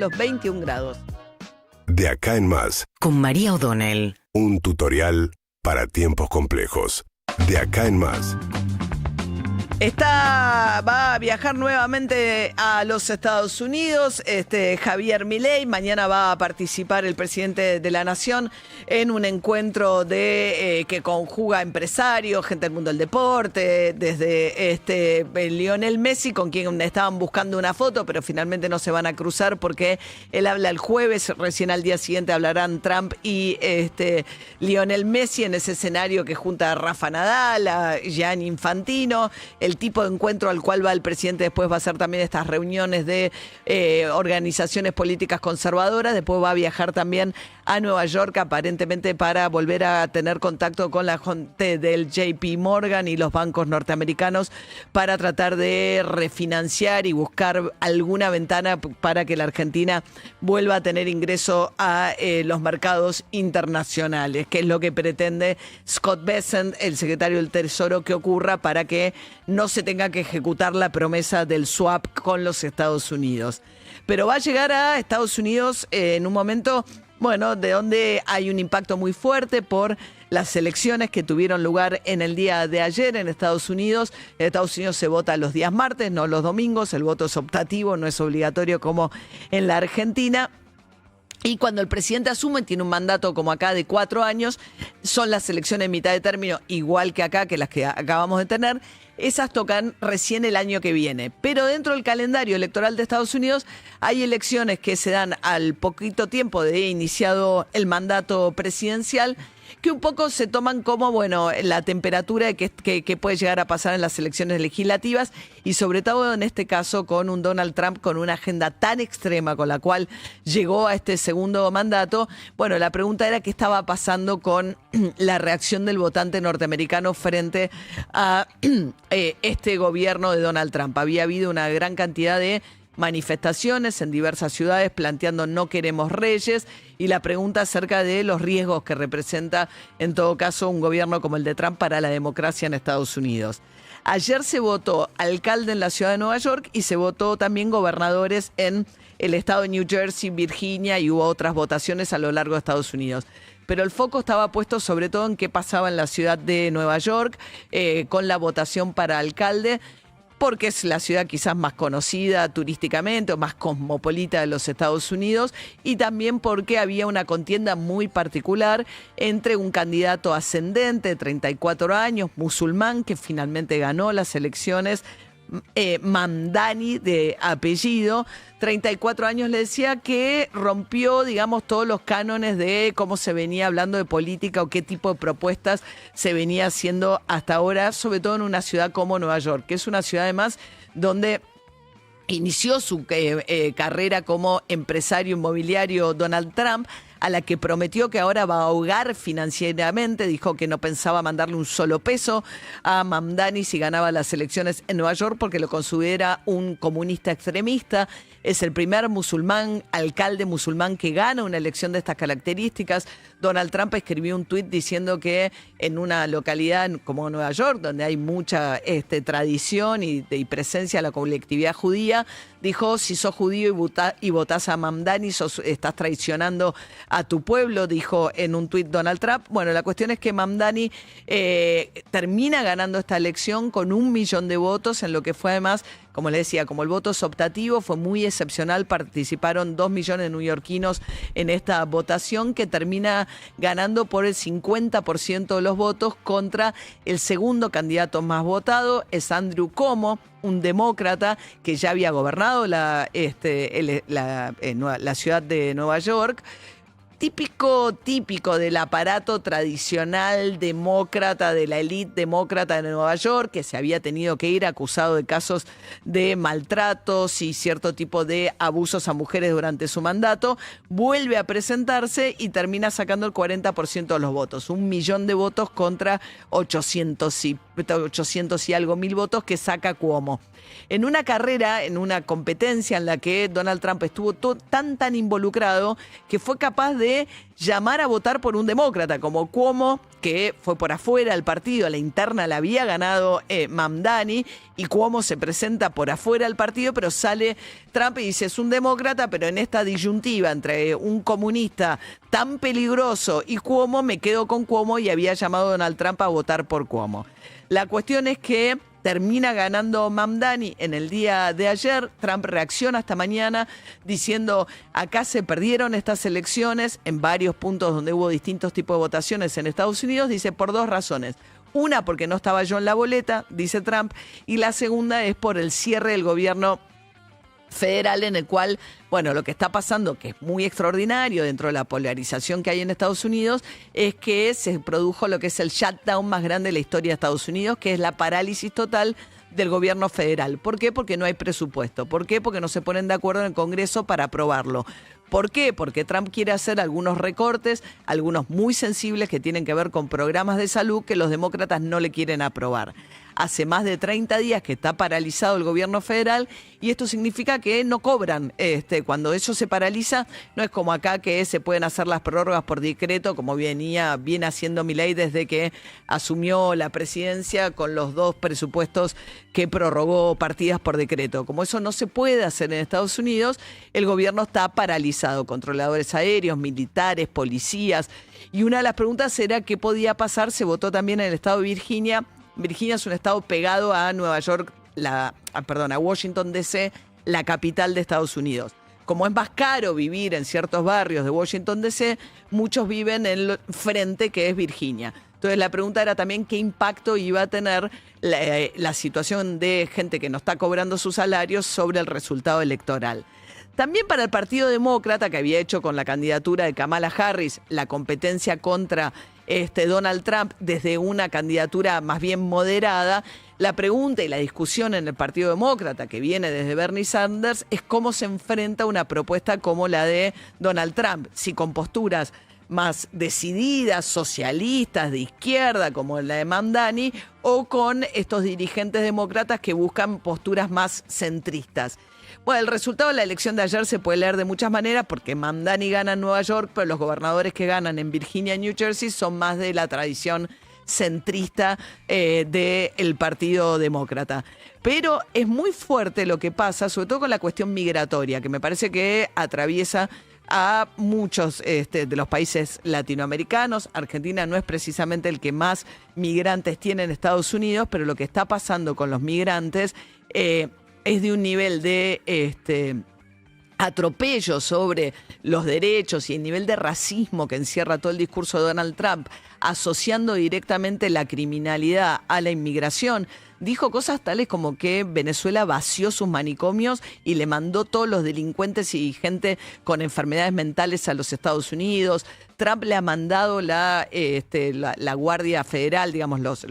los 21 grados. De acá en más. Con María O'Donnell. Un tutorial para tiempos complejos. De acá en más. Va a viajar nuevamente a los Estados Unidos, Javier Milei. Mañana va a participar el presidente de la Nación en un encuentro que conjuga empresarios, gente del mundo del deporte, desde Lionel Messi, con quien estaban buscando una foto, pero finalmente no se van a cruzar porque él habla el jueves, recién al día siguiente hablarán Trump y Lionel Messi en ese escenario que junta a Rafa Nadal, a Gianni Infantino. El tipo de encuentro al cual va el presidente después va a ser también estas reuniones de organizaciones políticas conservadoras. Después va a viajar también a Nueva York, aparentemente para volver a tener contacto con la gente del JP Morgan y los bancos norteamericanos para tratar de refinanciar y buscar alguna ventana para que la Argentina vuelva a tener ingreso a los mercados internacionales, que es lo que pretende Scott Bessent, el secretario del Tesoro, que ocurra para que no se tenga que ejecutar la promesa del swap con los Estados Unidos. Pero va a llegar a Estados Unidos en un momento, de donde hay un impacto muy fuerte por las elecciones que tuvieron lugar en el día de ayer en Estados Unidos. En Estados Unidos se vota los días martes, no los domingos. El voto es optativo, no es obligatorio como en la Argentina. Y cuando el presidente asume, tiene un mandato como acá de 4 años, son las elecciones en mitad de término, igual que acá, que las que acabamos de tener. Esas tocan recién el año que viene. Pero dentro del calendario electoral de Estados Unidos hay elecciones que se dan al poquito tiempo de iniciado el mandato presidencial, que un poco se toman como, la temperatura que puede llegar a pasar en las elecciones legislativas y sobre todo en este caso con un Donald Trump con una agenda tan extrema con la cual llegó a este segundo mandato. La pregunta era qué estaba pasando con la reacción del votante norteamericano frente a este gobierno de Donald Trump. Había habido una gran cantidad de manifestaciones en diversas ciudades planteando no queremos reyes y la pregunta acerca de los riesgos que representa en todo caso un gobierno como el de Trump para la democracia en Estados Unidos. Ayer se votó alcalde en la ciudad de Nueva York y se votó también gobernadores en el estado de New Jersey, Virginia y hubo otras votaciones a lo largo de Estados Unidos. Pero el foco estaba puesto sobre todo en qué pasaba en la ciudad de Nueva York con la votación para alcalde, porque es la ciudad quizás más conocida turísticamente o más cosmopolita de los Estados Unidos, y también porque había una contienda muy particular entre un candidato ascendente de 34 años, musulmán, que finalmente ganó las elecciones, Mamdani de apellido, 34 años, le decía, que rompió, todos los cánones de cómo se venía hablando de política o qué tipo de propuestas se venía haciendo hasta ahora, sobre todo en una ciudad como Nueva York, que es una ciudad además donde inició su carrera como empresario inmobiliario Donald Trump, a la que prometió que ahora va a ahogar financieramente. Dijo que no pensaba mandarle un solo peso a Mamdani si ganaba las elecciones en Nueva York porque lo considera un comunista extremista. Es el primer alcalde musulmán que gana una elección de estas características. Donald Trump escribió un tuit diciendo que en una localidad como Nueva York, donde hay mucha tradición y presencia de la colectividad judía, dijo, si sos judío y votás a Mamdani, estás traicionando a tu pueblo, dijo en un tuit Donald Trump. La cuestión es que Mamdani termina ganando esta elección con 1 millón de votos, en lo que fue además, como le decía, como el voto es optativo, fue muy excepcional, participaron 2 millones de neoyorquinos en esta votación, que termina ganando por el 50% de los votos contra el segundo candidato más votado, es Andrew Cuomo, un demócrata que ya había gobernado la ciudad de Nueva York. Típico del aparato tradicional demócrata, de la élite demócrata de Nueva York, que se había tenido que ir acusado de casos de maltratos y cierto tipo de abusos a mujeres durante su mandato, vuelve a presentarse y termina sacando el 40% de los votos. 1 millón de votos contra 800 y algo mil votos que saca Cuomo. En una carrera, en una competencia en la que Donald Trump estuvo tan involucrado que fue capaz de llamar a votar por un demócrata como Cuomo, que fue por afuera del partido, a la interna la había ganado Mamdani, y Cuomo se presenta por afuera del partido, pero sale Trump y dice, es un demócrata, pero en esta disyuntiva entre un comunista tan peligroso y Cuomo, me quedo con Cuomo, y había llamado a Donald Trump a votar por Cuomo. La cuestión es que termina ganando Mamdani en el día de ayer. Trump reacciona esta mañana diciendo, acá se perdieron estas elecciones en varios puntos donde hubo distintos tipos de votaciones en Estados Unidos. Dice, por dos razones. Una, porque no estaba yo en la boleta, dice Trump, y la segunda es por el cierre del gobierno federal, en el cual, bueno, lo que está pasando, que es muy extraordinario dentro de la polarización que hay en Estados Unidos, es que se produjo lo que es el shutdown más grande de la historia de Estados Unidos, que es la parálisis total del gobierno federal. ¿Por qué? Porque no hay presupuesto. ¿Por qué? Porque no se ponen de acuerdo en el Congreso para aprobarlo. ¿Por qué? Porque Trump quiere hacer algunos recortes, algunos muy sensibles que tienen que ver con programas de salud que los demócratas no le quieren aprobar. Hace más de 30 días que está paralizado el gobierno federal y esto significa que no cobran. Cuando eso se paraliza, no es como acá que se pueden hacer las prórrogas por decreto, como viene haciendo Milei desde que asumió la presidencia con los 2 presupuestos que prorrogó partidas por decreto. Como eso no se puede hacer en Estados Unidos, el gobierno está paralizado. Controladores aéreos, militares, policías. Y una de las preguntas era qué podía pasar. Se votó también en el estado de Virginia. Virginia es un estado pegado a Nueva York, a Washington D.C., la capital de Estados Unidos. Como es más caro vivir en ciertos barrios de Washington D.C., muchos viven en el frente que es Virginia. Entonces la pregunta era también qué impacto iba a tener la situación de gente que no está cobrando sus salarios sobre el resultado electoral. También para el Partido Demócrata, que había hecho con la candidatura de Kamala Harris la competencia contra Donald Trump desde una candidatura más bien moderada, la pregunta y la discusión en el Partido Demócrata, que viene desde Bernie Sanders, es cómo se enfrenta una propuesta como la de Donald Trump, si con posturas más decididas, socialistas, de izquierda, como la de Mamdani, o con estos dirigentes demócratas que buscan posturas más centristas. Bueno, el resultado de la elección de ayer se puede leer de muchas maneras porque Mamdani gana en Nueva York, pero los gobernadores que ganan en Virginia y New Jersey son más de la tradición centrista del Partido Demócrata. Pero es muy fuerte lo que pasa, sobre todo con la cuestión migratoria, que me parece que atraviesa a muchos de los países latinoamericanos. Argentina no es precisamente el que más migrantes tiene en Estados Unidos, pero lo que está pasando con los migrantes es de un nivel de atropello sobre los derechos y el nivel de racismo que encierra todo el discurso de Donald Trump, asociando directamente la criminalidad a la inmigración. Dijo cosas tales como que Venezuela vació sus manicomios y le mandó todos los delincuentes y gente con enfermedades mentales a los Estados Unidos. Trump le ha mandado la Guardia Federal, digamos, las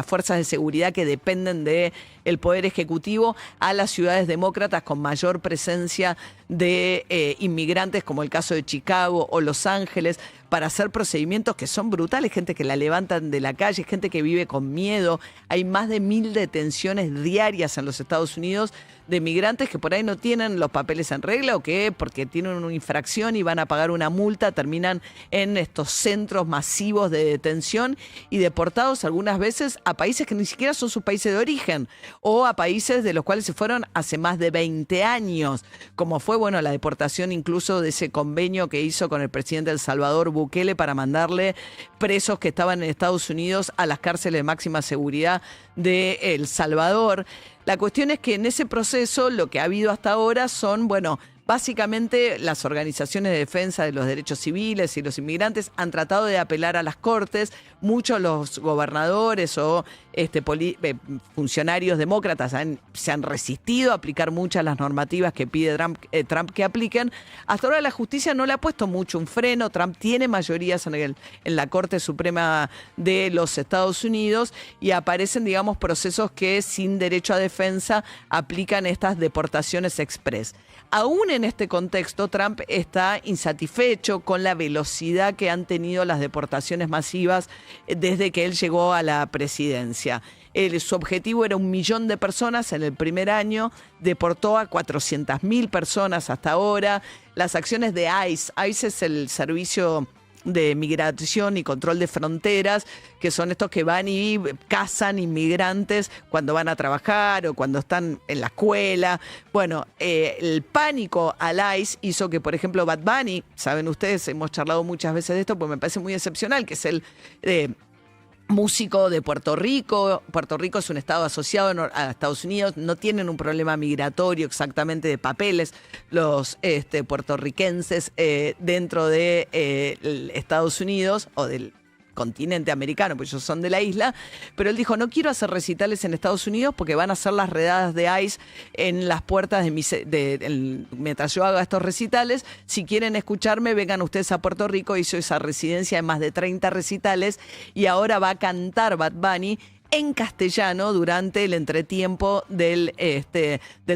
fuerzas de seguridad que dependen del Poder Ejecutivo a las ciudades demócratas con mayor presencia de inmigrantes, como el caso de Chicago o Los Ángeles, para hacer procedimientos que son brutales, gente que la levantan de la calle, gente que vive con miedo. Hay más de 1.000 detenciones diarias en los Estados Unidos de migrantes que por ahí no tienen los papeles en regla o que porque tienen una infracción y van a pagar una multa, terminan en estos centros masivos de detención y deportados algunas veces a países que ni siquiera son sus países de origen o a países de los cuales se fueron hace más de 20 años, como fue, bueno, la deportación incluso de ese convenio que hizo con el presidente de El Salvador, Bukele, para mandarle presos que estaban en Estados Unidos a las cárceles de máxima seguridad de El Salvador. La cuestión es que en ese proceso lo que ha habido hasta ahora son, bueno, básicamente las organizaciones de defensa de los derechos civiles y los inmigrantes han tratado de apelar a las cortes. Muchos los gobernadores o funcionarios demócratas se han resistido a aplicar muchas de las normativas que pide Trump que apliquen. Hasta ahora la justicia no le ha puesto mucho un freno. Trump tiene mayorías en la Corte Suprema de los Estados Unidos y aparecen, digamos, procesos que sin derecho a defensa aplican estas deportaciones express. Aún en este contexto, Trump está insatisfecho con la velocidad que han tenido las deportaciones masivas desde que él llegó a la presidencia. Su objetivo era 1 millón de personas en el primer año, deportó a 400.000 personas hasta ahora. Las acciones de ICE es el servicio de migración y control de fronteras, que son estos que van y cazan inmigrantes cuando van a trabajar o cuando están en la escuela. Bueno, el pánico al ICE hizo que, por ejemplo, Bad Bunny, saben ustedes, hemos charlado muchas veces de esto, pues me parece muy excepcional, que es el músico de Puerto Rico. Puerto Rico es un estado asociado a Estados Unidos, no tienen un problema migratorio exactamente de papeles los puertorriquenses dentro de Estados Unidos o del continente americano, porque ellos son de la isla, pero él dijo, no quiero hacer recitales en Estados Unidos porque van a hacer las redadas de ICE en las puertas mientras yo haga estos recitales. Si quieren escucharme, vengan ustedes a Puerto Rico. Hizo esa residencia de más de 30 recitales y ahora va a cantar Bad Bunny en castellano durante el entretiempo del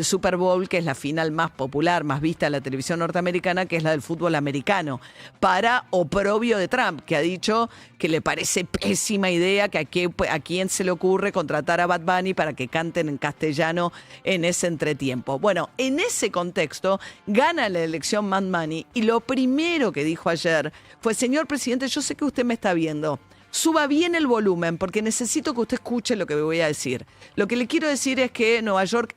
Super Bowl, que es la final más popular, más vista de la televisión norteamericana, que es la del fútbol americano, para oprobio de Trump, que ha dicho que le parece pésima idea que a quién se le ocurre contratar a Bad Bunny para que canten en castellano en ese entretiempo. Bueno, en ese contexto gana la elección Bad Bunny y lo primero que dijo ayer fue, señor presidente, yo sé que usted me está viendo, suba bien el volumen porque necesito que usted escuche lo que me voy a decir. Lo que le quiero decir es que Nueva York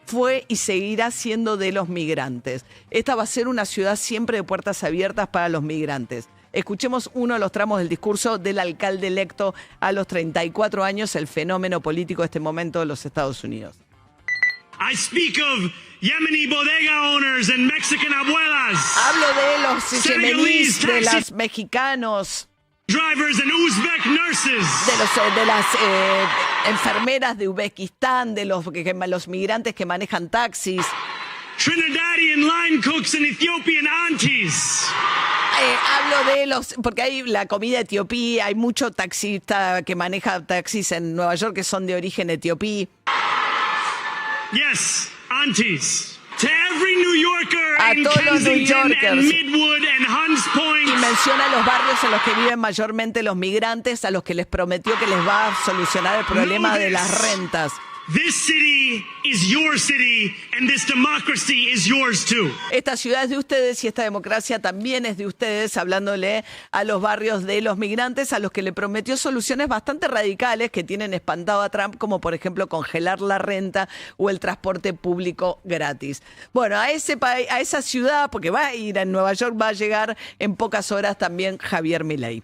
fue y seguirá siendo de los migrantes. Esta va a ser una ciudad siempre de puertas abiertas para los migrantes. Escuchemos uno de los tramos del discurso del alcalde electo a los 34 años, el fenómeno político de este momento de los Estados Unidos. I speak of Yemeni bodega owners and Mexican abuelas. Hablo de los yemeníes, de los mexicanos, drivers and Uzbek nurses. De las enfermeras de Uzbekistán, de los migrantes que manejan taxis. Trinidadian line cooks and Ethiopian aunties. Hablo de porque hay la comida etiopía, hay mucho taxista que maneja taxis en Nueva York que son de origen etiopí. Yes, aunties. To every New Yorker a in todos los New Kensington Yorkers. and Midwood and Hunts Point. Y menciona los barrios en los que viven mayormente los migrantes, a los que les prometió que les va a solucionar el problema de las rentas. This city is your city and this democracy is yours too. Esta ciudad es de ustedes y esta democracia también es de ustedes, hablándole a los barrios de los migrantes, a los que le prometió soluciones bastante radicales que tienen espantado a Trump, como por ejemplo congelar la renta o el transporte público gratis. Bueno, a esa ciudad, porque va a ir en Nueva York, va a llegar en pocas horas también Javier Milei.